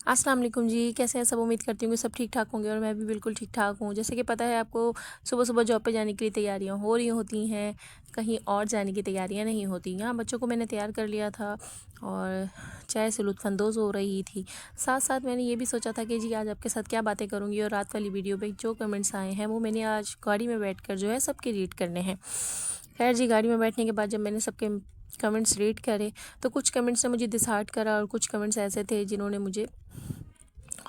السلام علیکم جی، کیسے ہیں سب؟ امید کرتی ہوں کہ سب ٹھیک ٹھاک ہوں گے اور میں بھی بالکل ٹھیک ٹھاک ہوں۔ جیسے کہ پتہ ہے آپ کو، صبح صبح جاب پہ جانے کے لیے تیاریاں ہو رہی ہوتی ہیں، کہیں اور جانے کی تیاریاں نہیں ہوتی۔ یہاں بچوں کو میں نے تیار کر لیا تھا اور چائے سے لطف اندوز ہو رہی تھی۔ ساتھ ساتھ میں نے یہ بھی سوچا تھا کہ جی آج آپ کے ساتھ کیا باتیں کروں گی، اور رات والی ویڈیو پہ جو کمنٹس آئے ہیں وہ میں نے آج گاڑی میں بیٹھ کر جو ہے سب کے ریڈ کرنے ہیں۔ خیر جی، گاڑی میں بیٹھنے کے بعد جب میں نے سب کے کمنٹس ریڈ کرے تو کچھ کمنٹس نے مجھے ڈسہارٹ کرا اور کچھ کمنٹس ایسے تھے جنہوں نے مجھے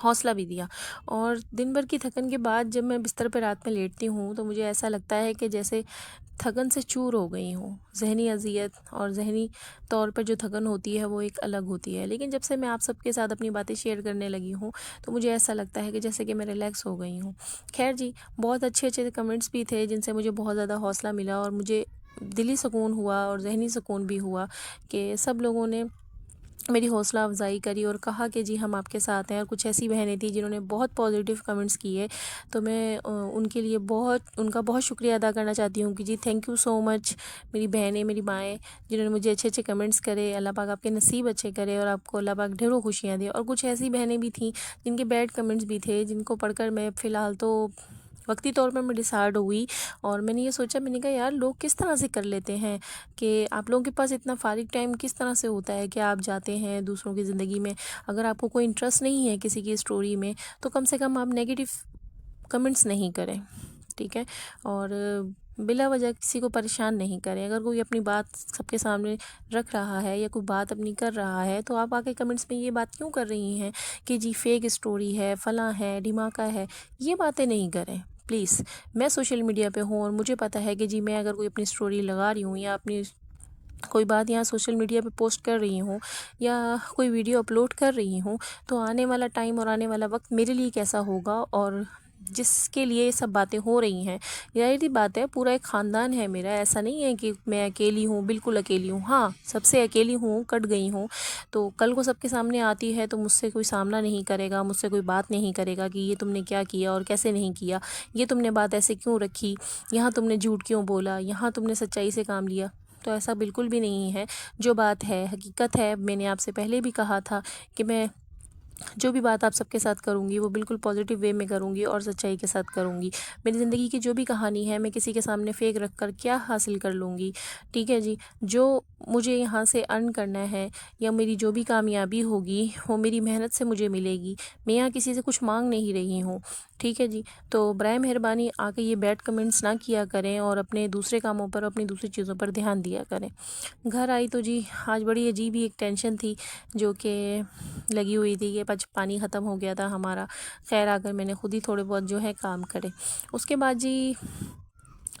حوصلہ بھی دیا۔ اور دن بھر کی تھکن کے بعد جب میں بستر پہ رات میں لیٹتی ہوں تو مجھے ایسا لگتا ہے کہ جیسے تھکن سے چور ہو گئی ہوں۔ ذہنی اذیت اور ذہنی طور پر جو تھکن ہوتی ہے وہ ایک الگ ہوتی ہے، لیکن جب سے میں آپ سب کے ساتھ اپنی باتیں شیئر کرنے لگی ہوں تو مجھے ایسا لگتا ہے کہ جیسے کہ میں ریلیکس ہو گئی ہوں۔ خیر جی، بہت اچھے اچھے کمنٹس بھی تھے جن سے مجھے بہت زیادہ حوصلہ ملا اور مجھے دلی سکون ہوا اور ذہنی سکون بھی ہوا کہ سب لوگوں نے میری حوصلہ افزائی کری اور کہا کہ جی ہم آپ کے ساتھ ہیں۔ اور کچھ ایسی بہنیں تھیں جنہوں نے بہت پازیٹیو کمنٹس کیے، تو میں ان کے لیے ان کا بہت شکریہ ادا کرنا چاہتی ہوں کہ جی تھینک یو سو مچ میری بہنیں، میری مائیں، جنہوں نے مجھے اچھے اچھے کمنٹس کرے۔ اللہ پاک آپ کے نصیب اچھے کرے اور آپ کو اللہ پاک ڈھیروں خوشیاں دے۔ اور کچھ ایسی بہنیں بھی تھیں جن کے بیڈ کمنٹس بھی تھے، جن کو پڑھ کر میں فی الحال تو وقتی طور پر میں ڈسہارڈ ہوئی، اور میں نے یہ سوچا، میں نے کہا یار لوگ کس طرح سے کر لیتے ہیں کہ آپ لوگوں کے پاس اتنا فارغ ٹائم کس طرح سے ہوتا ہے کہ آپ جاتے ہیں دوسروں کی زندگی میں۔ اگر آپ کو کوئی انٹرسٹ نہیں ہے کسی کی اسٹوری میں تو کم سے کم آپ نیگیٹو کمنٹس نہیں کریں، ٹھیک ہے؟ اور بلا وجہ کسی کو پریشان نہیں کریں۔ اگر کوئی اپنی بات سب کے سامنے رکھ رہا ہے یا کوئی بات اپنی کر رہا ہے تو آپ آ کے کمنٹس میں یہ بات کیوں کر رہی ہیں کہ جی فیک اسٹوری ہے، فلاں ہے، دھماکہ ہے؟ یہ باتیں نہیں کریں پلیز۔ میں سوشل میڈیا پہ ہوں اور مجھے پتہ ہے کہ جی میں اگر کوئی اپنی اسٹوری لگا رہی ہوں یا اپنی کوئی بات یہاں سوشل میڈیا پہ پوسٹ کر رہی ہوں یا کوئی ویڈیو اپلوڈ کر رہی ہوں تو آنے والا ٹائم اور آنے والا وقت میرے لیے کیسا ہوگا، اور جس کے لیے یہ سب باتیں ہو رہی ہیں، ظاہری بات ہے پورا ایک خاندان ہے میرا، ایسا نہیں ہے کہ میں اکیلی ہوں، بالکل اکیلی ہوں۔ ہاں، سب سے اکیلی ہوں، کٹ گئی ہوں، تو کل کو سب کے سامنے آتی ہے تو مجھ سے کوئی سامنا نہیں کرے گا، مجھ سے کوئی بات نہیں کرے گا کہ یہ تم نے کیا کیا اور کیسے نہیں کیا، یہ تم نے بات ایسے کیوں رکھی، یہاں تم نے جھوٹ کیوں بولا، یہاں تم نے سچائی سے کام لیا۔ تو ایسا بالکل بھی نہیں ہے۔ جو بات ہے حقیقت ہے، میں نے آپ سے پہلے بھی کہا تھا کہ میں جو بھی بات آپ سب کے ساتھ کروں گی وہ بالکل پازیٹیو وے میں کروں گی اور سچائی کے ساتھ کروں گی۔ میری زندگی کی جو بھی کہانی ہے میں کسی کے سامنے فیک رکھ کر کیا حاصل کر لوں گی، ٹھیک ہے جی؟ جو مجھے یہاں سے ارن کرنا ہے یا میری جو بھی کامیابی ہوگی وہ میری محنت سے مجھے ملے گی۔ میں یہاں کسی سے کچھ مانگ نہیں رہی ہوں، ٹھیک ہے جی؟ تو برائے مہربانی آ کے یہ بیڈ کمنٹس نہ کیا کریں اور اپنے دوسرے کاموں پر، اپنی دوسری چیزوں پر دھیان دیا کریں۔ گھر آئی تو جی آج بڑی عجیب ہی ایک ٹینشن تھی جو کہ لگی ہوئی تھی کہ پانی ختم ہو گیا تھا ہمارا۔ خیر آ کر میں نے خود ہی تھوڑے بہت جو ہے کام کرے۔ اس کے بعد جی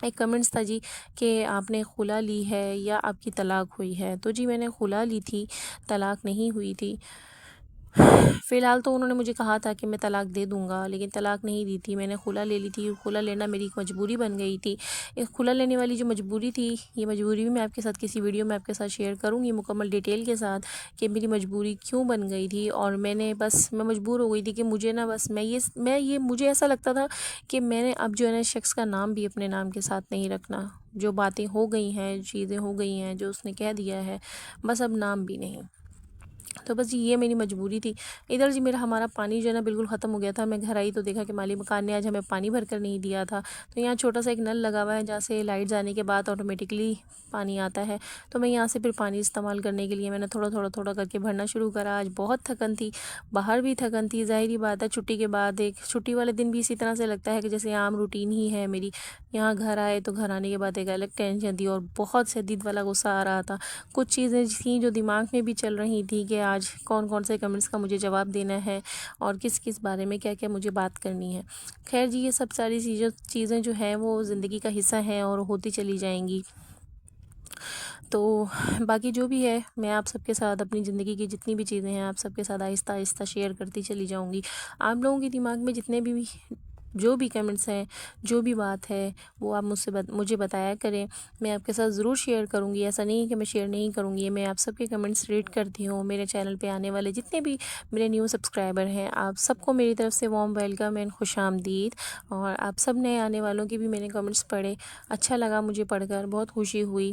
ایک کمنٹس تھا جی کہ آپ نے خلا لی ہے یا آپ کی طلاق ہوئی ہے؟ تو جی میں نے خلا لی تھی، طلاق نہیں ہوئی تھی۔ فی الحال تو انہوں نے مجھے کہا تھا کہ میں طلاق دے دوں گا، لیکن طلاق نہیں دی تھی، میں نے خلا لے لی تھی۔ خلا لینا میری ایک مجبوری بن گئی تھی۔ اس خلا لینے والی جو مجبوری تھی، یہ مجبوری بھی میں آپ کے ساتھ کسی ویڈیو میں آپ کے ساتھ شیئر کروں گی مکمل ڈیٹیل کے ساتھ کہ میری مجبوری کیوں بن گئی تھی۔ اور میں مجبور ہو گئی تھی کہ مجھے نا بس مجھے ایسا لگتا تھا کہ میں نے اب جو ہے نا شخص کا نام بھی اپنے نام کے ساتھ نہیں رکھنا۔ جو باتیں ہو گئی ہیں، چیزیں ہو گئی ہیں، جو اس نے کہہ دیا ہے، بس اب نام بھی نہیں۔ تو بس جی یہ میری مجبوری تھی۔ ادھر جی ہمارا پانی جو ہے نا بالکل ختم ہو گیا تھا۔ میں گھر آئی تو دیکھا کہ مالی مکان نے آج ہمیں پانی بھر کر نہیں دیا تھا۔ تو یہاں چھوٹا سا ایک نل لگا ہوا ہے جہاں سے لائٹ جانے کے بعد آٹومیٹکلی پانی آتا ہے، تو میں یہاں سے پھر پانی استعمال کرنے کے لیے میں نے تھوڑا کر کے بھرنا شروع کرا۔ آج بہت تھکن تھی، باہر بھی تھکن تھی، ظاہری بات ہے چھٹی کے بعد ایک چھٹی والے دن بھی اسی طرح سے لگتا ہے کہ جیسے عام روٹین ہی ہے میری۔ یہاں گھر آئے تو گھر آنے کے بعد ایک الگ ٹینشن تھی اور بہت شدید والا غصہ آ رہا تھا۔ کچھ چیزیں تھیں جو دماغ میں بھی چل رہی تھیں کہ آج کون سے کمنٹس کا مجھے جواب دینا ہے اور کس بارے میں کیا مجھے بات کرنی ہے۔ خیر جی یہ سب ساری چیزیں جو ہیں وہ زندگی کا حصہ ہیں اور ہوتی چلی جائیں گی۔ تو باقی جو بھی ہے میں آپ سب کے ساتھ اپنی زندگی کی جتنی بھی چیزیں ہیں آپ سب کے ساتھ آہستہ آہستہ شیئر کرتی چلی جاؤں گی۔ آپ لوگوں کے دماغ میں جتنے بھی جو بھی کمنٹس ہیں، جو بھی بات ہے وہ آپ مجھے بتایا کریں، میں آپ کے ساتھ ضرور شیئر کروں گی۔ ایسا نہیں کہ میں شیئر نہیں کروں گی، میں آپ سب کے کمنٹس ریڈ کرتی ہوں۔ میرے چینل پہ آنے والے جتنے بھی میرے نیو سبسکرائبر ہیں، آپ سب کو میری طرف سے وارم ویلکم اینڈ خوش آمدید۔ اور آپ سب نئے آنے والوں کے بھی میں نے کمنٹس پڑھے، اچھا لگا مجھے پڑھ کر، بہت خوشی ہوئی۔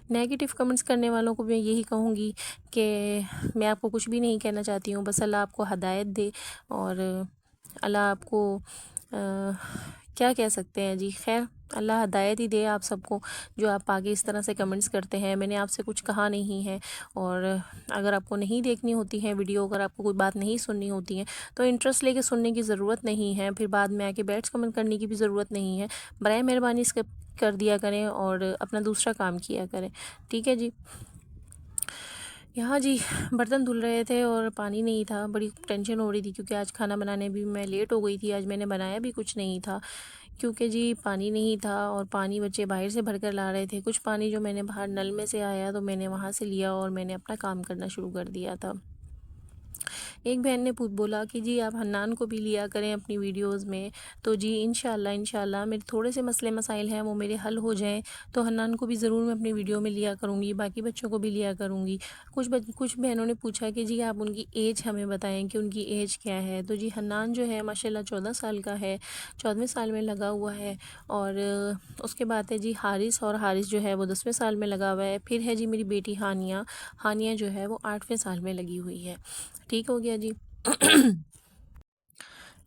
نیگیٹو کمنٹس کرنے والوں کو میں یہی کہوں گی کہ میں آپ کو کچھ بھی نہیں کہنا چاہتی ہوں، بس اللہ آپ کو ہدایت دے، اور اللہ آپ کو کیا کہہ سکتے ہیں جی، خیر اللہ ہدایت ہی دے آپ سب کو، جو آپ آگے اس طرح سے کمنٹس کرتے ہیں۔ میں نے آپ سے کچھ کہا نہیں ہے، اور اگر آپ کو نہیں دیکھنی ہوتی ہے ویڈیو، اگر آپ کو کوئی بات نہیں سننی ہوتی ہے تو انٹرسٹ لے کے سننے کی ضرورت نہیں ہے، پھر بعد میں آ کے بیٹس کمنٹ کرنے کی بھی ضرورت نہیں ہے۔ برائے مہربانی اسکپ کر دیا کریں اور اپنا دوسرا کام کیا کریں، ٹھیک ہے جی۔ یہاں جی برتن دھل رہے تھے اور پانی نہیں تھا، بڑی ٹینشن ہو رہی تھی کیونکہ آج کھانا بنانے بھی میں لیٹ ہو گئی تھی، آج میں نے بنایا بھی کچھ نہیں تھا کیونکہ جی پانی نہیں تھا، اور پانی بچے باہر سے بھر کر لا رہے تھے۔ کچھ پانی جو میں نے باہر نل میں سے آیا تو میں نے وہاں سے لیا اور میں نے اپنا کام کرنا شروع کر دیا تھا۔ ایک بہن نے بولا کہ جی آپ حنان کو بھی لیا کریں اپنی ویڈیوز میں، تو جی انشاءاللہ میرے تھوڑے سے مسئلے مسائل ہیں وہ میرے حل ہو جائیں تو حنان کو بھی ضرور میں اپنی ویڈیو میں لیا کروں گی، باقی بچوں کو بھی لیا کروں گی۔ کچھ بہنوں نے پوچھا کہ جی آپ ان کی ایج ہمیں بتائیں کہ ان کی ایج کیا ہے، تو جی حنان جو ہے ماشاءاللہ 14 سال کا ہے، 14ویں سال میں لگا ہوا ہے، اور اس کے بعد ہے جی حارث جو ہے وہ 10ویں سال میں لگا ہوا ہے، پھر ہے جی میری بیٹی ہانیہ جو ہے وہ 8ویں سال میں لگی ہوئی ہے، ٹھیک ہو گیا جی۔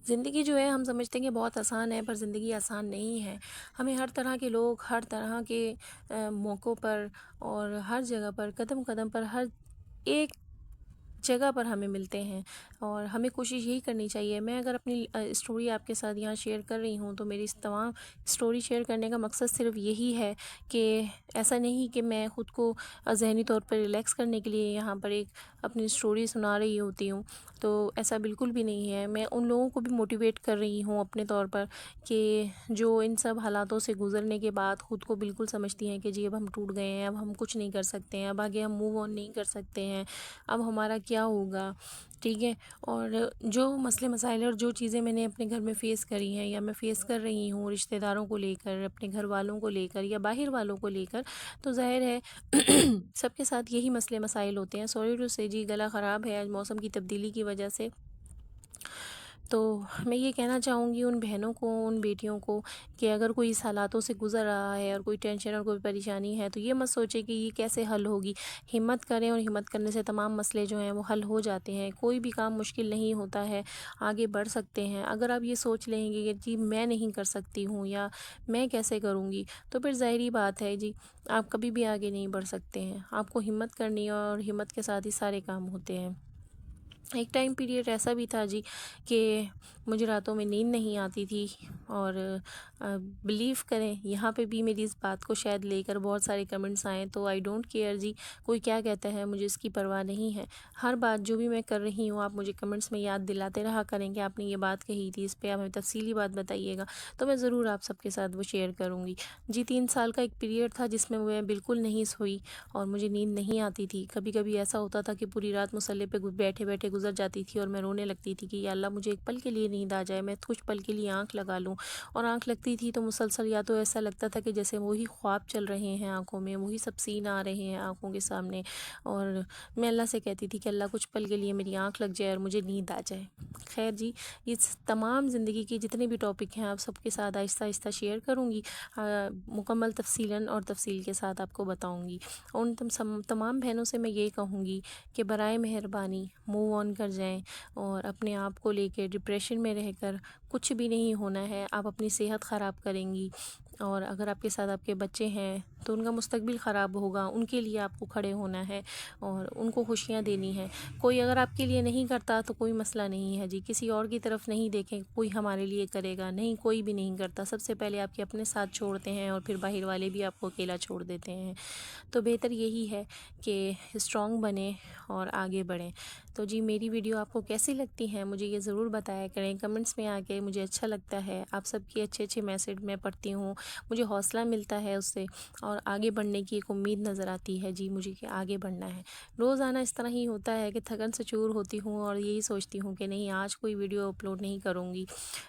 زندگی جو ہے ہم سمجھتے ہیں کہ بہت آسان ہے، پر زندگی آسان نہیں ہے۔ ہمیں ہر طرح کے لوگ ہر طرح کے موقعوں پر اور ہر جگہ پر قدم قدم پر ہر ایک جگہ پر ہمیں ملتے ہیں، اور ہمیں کوشش یہی کرنی چاہیے۔ میں اگر اپنی اسٹوری آپ کے ساتھ یہاں شیئر کر رہی ہوں تو میری اس تمام اسٹوری شیئر کرنے کا مقصد صرف یہی ہے کہ ایسا نہیں کہ میں خود کو ذہنی طور پر ریلیکس کرنے کے لیے یہاں پر ایک اپنی اسٹوری سنا رہی ہوتی ہوں، تو ایسا بالکل بھی نہیں ہے۔ میں ان لوگوں کو بھی موٹیویٹ کر رہی ہوں اپنے طور پر کہ جو ان سب حالاتوں سے گزرنے کے بعد خود کو بالکل سمجھتی ہیں کہ جی اب ہم ٹوٹ گئے ہیں، اب ہم کچھ نہیں کر سکتے ہیں، اب آگے ہم موو آن نہیں کر سکتے ہیں، اب ہمارا کیا ہوگا، ٹھیک ہے۔ اور جو مسئلے مسائل اور جو چیزیں میں نے اپنے گھر میں فیس کری ہیں یا میں فیس کر رہی ہوں رشتہ داروں کو لے کر، اپنے گھر والوں کو لے کر یا باہر والوں کو لے کر، تو ظاہر ہے سب کے ساتھ یہی مسئلے مسائل ہوتے ہیں۔ سوری ٹو سے جی گلا خراب ہے آج موسم کی تبدیلی کی وجہ سے، تو میں یہ کہنا چاہوں گی ان بہنوں کو، ان بیٹیوں کو کہ اگر کوئی اس حالاتوں سے گزر رہا ہے اور کوئی ٹینشن اور کوئی پریشانی ہے تو یہ مت سوچے کہ یہ کیسے حل ہوگی۔ ہمت کریں، اور ہمت کرنے سے تمام مسئلے جو ہیں وہ حل ہو جاتے ہیں۔ کوئی بھی کام مشکل نہیں ہوتا ہے، آگے بڑھ سکتے ہیں۔ اگر آپ یہ سوچ لیں گے کہ جی میں نہیں کر سکتی ہوں یا میں کیسے کروں گی، تو پھر ظاہری بات ہے جی آپ کبھی بھی آگے نہیں بڑھ سکتے ہیں۔ آپ کو ہمت کرنی ہے اور ہمت کے ساتھ ہی سارے کام ہوتے ہیں۔ ایک ٹائم پیریڈ ایسا بھی تھا جی کہ مجھے راتوں میں نیند نہیں آتی تھی، اور بلیو کریں یہاں پہ بھی میری اس بات کو شاید لے کر بہت سارے کمنٹس آئیں، تو آئی ڈونٹ کیئر جی، کوئی کیا کہتا ہے مجھے اس کی پرواہ نہیں ہے۔ ہر بات جو بھی میں کر رہی ہوں آپ مجھے کمنٹس میں یاد دلاتے رہا کریں کہ آپ نے یہ بات کہی تھی، اس پہ آپ ہمیں تفصیلی بات بتائیے گا، تو میں ضرور آپ سب کے ساتھ وہ شیئر کروں گی جی۔ 3 سال کا ایک پیریڈ تھا جس میں میں بالکل نہیں سوئی اور مجھے نیند نہیں آتی تھی۔ کبھی کبھی ایسا ہوتا تھا کہ پوری رات مصلے پہ بیٹھے بیٹھے گزر جاتی تھی اور میں رونے لگتی تھی کہ یا اللہ مجھے ایک پل کے لیے نیند آ جائے، میں کچھ پل کے لیے آنکھ لگا لوں، اور آنکھ لگتی تھی تو مسلسل یا تو ایسا لگتا تھا کہ جیسے وہی خواب چل رہے ہیں آنکھوں میں، وہی سب سین آ رہے ہیں آنکھوں کے سامنے، اور میں اللہ سے کہتی تھی کہ اللہ کچھ پل کے لیے میری آنکھ لگ جائے اور مجھے نیند آ جائے۔ خیر جی، اس تمام زندگی کے جتنے بھی ٹاپک ہیں آپ سب کے ساتھ آہستہ آہستہ شیئر کروں گی، مکمل تفصیلاً اور تفصیل کے ساتھ آپ کو بتاؤں گی۔ ان تمام بہنوں سے میں یہ کہوں گی کہ برائے مہربانی موو آن کر جائیں، اور اپنے آپ کو لے کے ڈپریشن میں رہ کر کچھ بھی نہیں ہونا ہے۔ آپ اپنی صحت خراب کریں گی، اور اگر آپ کے ساتھ آپ کے بچے ہیں تو ان کا مستقبل خراب ہوگا۔ ان کے لیے آپ کو کھڑے ہونا ہے اور ان کو خوشیاں دینی ہیں۔ کوئی اگر آپ کے لیے نہیں کرتا تو کوئی مسئلہ نہیں ہے جی، کسی اور کی طرف نہیں دیکھیں کوئی ہمارے لیے کرے گا، نہیں کوئی بھی نہیں کرتا۔ سب سے پہلے آپ کے اپنے ساتھ چھوڑتے ہیں اور پھر باہر والے بھی آپ کو اکیلا چھوڑ دیتے ہیں۔ تو بہتر یہی ہے کہ اسٹرانگ بنیں اور آگے بڑھیں۔ تو جی میری ویڈیو آپ کو کیسی لگتی ہیں مجھے یہ ضرور بتایا کریں کمنٹس میں آ کے، مجھے اچھا لگتا ہے آپ سب کی اچھے میسیج میں پڑھتی ہوں، مجھے حوصلہ ملتا ہے اس سے، اور آگے بڑھنے کی ایک امید نظر آتی ہے جی مجھے کہ آگے بڑھنا ہے۔ روزانہ اس طرح ہی ہوتا ہے کہ تھکن سے چور ہوتی ہوں اور یہی سوچتی ہوں کہ نہیں آج کوئی ویڈیو اپلوڈ نہیں کروں گی،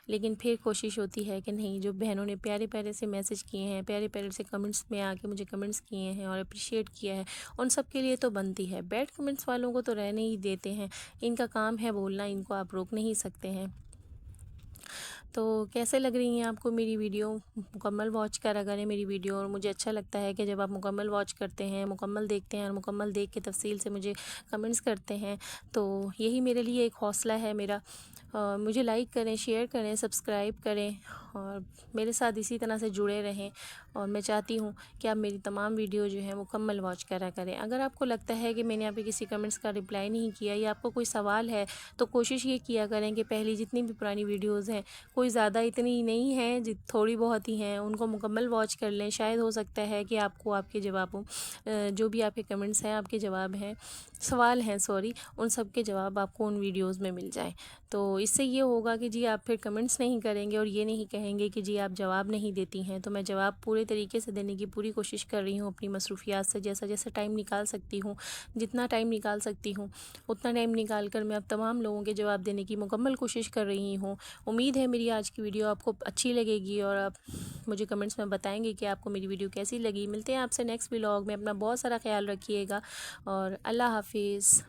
لیکن پھر کوشش ہوتی ہے کہ نہیں، جو بہنوں نے پیارے پیارے سے میسیج کیے ہیں، پیارے پیارے سے کمنٹس میں آ کے مجھے کمنٹس کیے ہیں اور اپریشیٹ کیا ہے، ان سب کے لیے تو بنتی ہے۔ بیڈ کمنٹس والوں کو تو رہنے ہی دیتے ہیں، ان کا کام ہے بولنا، ان کو آپ روک نہیں سکتے ہیں۔ تو کیسے لگ رہی ہیں آپ کو میری ویڈیو؟ مکمل واچ کرا کریں میری ویڈیو، اور مجھے اچھا لگتا ہے کہ جب آپ مکمل واچ کرتے ہیں، مکمل دیکھتے ہیں، اور مکمل دیکھ کے تفصیل سے مجھے کمنٹس کرتے ہیں، تو یہی میرے لیے ایک حوصلہ ہے میرا۔ مجھے لائک کریں، شیئر کریں، سبسکرائب کریں، اور میرے ساتھ اسی طرح سے جڑے رہیں، اور میں چاہتی ہوں کہ آپ میری تمام ویڈیو جو ہے مکمل واچ کرا کریں۔ اگر آپ کو لگتا ہے کہ میں نے ابھی کسی کمنٹس کا رپلائی نہیں کیا، یا آپ کو کوئی سوال ہے، تو کوشش یہ کیا کریں کہ پہلی جتنی بھی پرانی ویڈیوز ہیں، کوئی زیادہ اتنی نہیں ہیں، تھوڑی بہت ہی ہیں، ان کو مکمل واچ کر لیں۔ شاید ہو سکتا ہے کہ آپ کو آپ کے جوابوں جو بھی آپ کے کمنٹس ہیں، آپ کے جواب ہیں، سوال ہیں سوری، ان سب کے جواب آپ کو ان ویڈیوز میں مل جائیں۔ تو اس سے یہ ہوگا کہ جی آپ پھر کمنٹس نہیں کریں گے، اور یہ نہیں کہیں گے کہ جی آپ جواب نہیں دیتی ہیں۔ تو میں جواب پورے طریقے سے دینے کی پوری کوشش کر رہی ہوں، اپنی مصروفیات سے جیسا ٹائم نکال سکتی ہوں، جتنا ٹائم نکال سکتی ہوں اتنا ٹائم نکال کر میں اب تمام لوگوں کے جواب دینے کی مکمل کوشش کر رہی ہوں۔ امید ہے میری آج کی ویڈیو آپ کو اچھی لگے گی، اور آپ مجھے کمنٹس میں بتائیں گے کہ آپ کو میری ویڈیو کیسی لگی۔ ملتے ہیں آپ سے نیکسٹ ولاگ میں۔ اپنا بہت سارا خیال رکھیے گا، اور اللہ حافظ۔